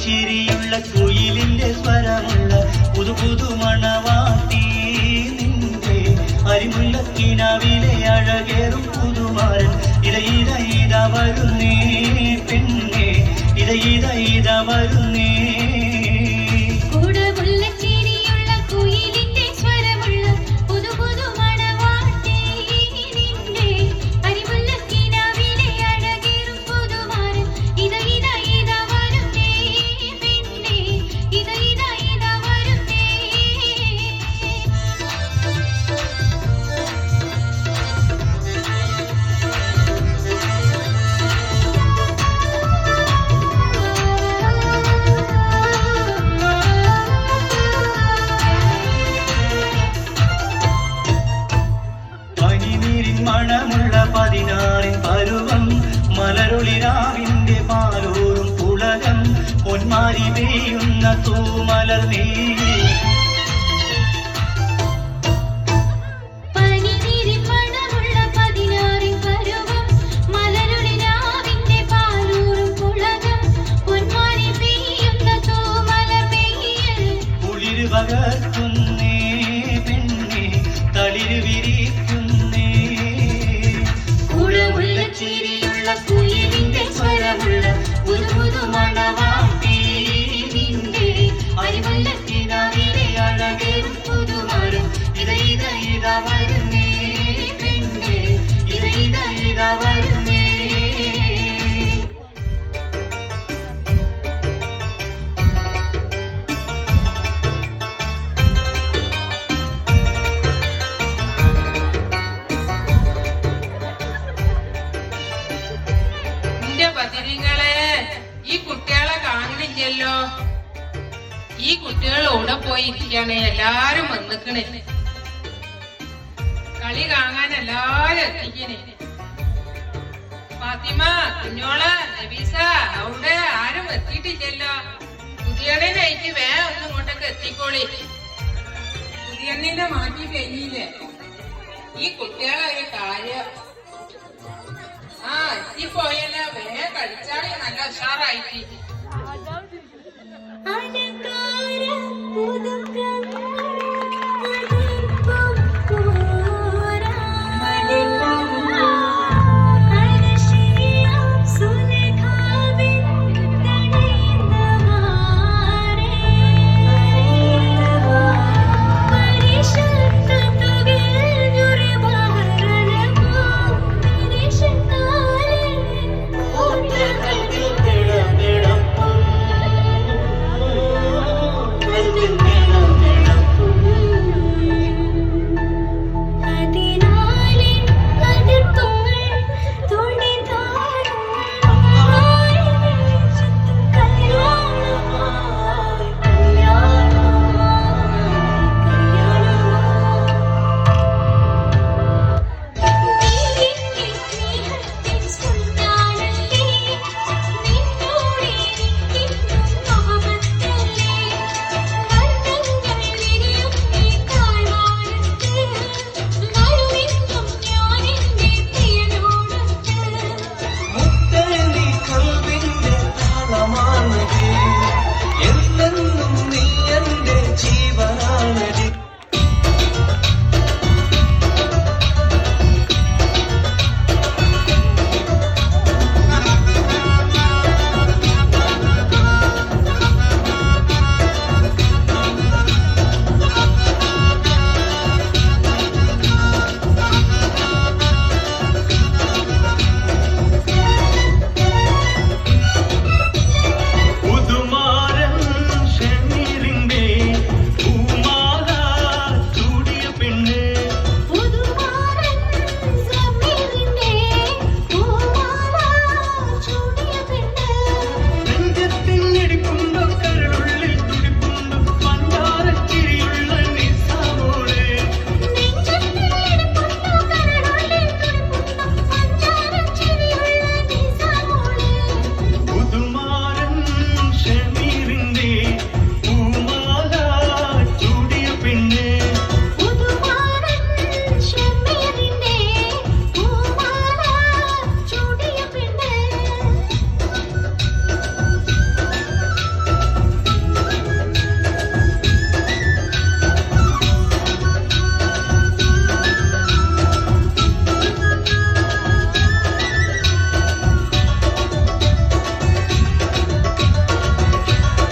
ചിരിയുള്ള കുയിലിന്റെ സ്വരമുള്ള പുതു പുതു മണവാട്ടി നിന്റെ അരിമുല്ലക്കിനാവിലെ അഴകേറും പുതുമാരൻ ഇത വരുന്നേ പെണ്ണേ ഇത വരുന്നേ മണമുള്ള 16 പരുവം മലരൊളിരാവിന്റെ പാലൂറും പുളകം പൊന്മാരി പെയ്യുന്ന തൂമലർ നീ കുളിര് പകർത്തുന്നേ പെണ്ണേ തളിര് വിരിക്കുന്നേ ചിരിയുള്ള കുയിലിന്റെ സ്വരമുള്ള പുതു പുതു മണവാട്ടി നിന്റെ അരിമുല്ലക്കിനാവിലെ അഴകേറും പുതുമാരൻ ഇത വരുന്നേ പെണ്ണേ ഇത വരുന്നേ പതിരിങ്ങളെ ഈ കുട്ടികളെ കാണുന്നില്ലല്ലോ. ഈ കുട്ടികൾ ഇവിടെ പോയിരിക്കാണ്. എല്ലാരും വന്നിക്കണേ. കളി കാണാൻ എല്ലാരും എത്തിക്കണേ. ഫാത്തിമ, കുഞ്ഞോള്, നബീസ അവിടെ ആരും എത്തിയിട്ടില്ലല്ലോ. പുതിയണ്ണിനായിട്ട് ഒന്നും ഇങ്ങോട്ടൊക്കെ എത്തിക്കോളി. പുതിയണ്ണിനെ മാറ്റി കഴിഞ്ഞില്ലേ. ഈ കുട്ടികളെ ഒരു കാര്യം എത്തിപ്പോയല്ലോ. കഴിച്ചാളി നല്ല ഉഷാറായിട്ട്.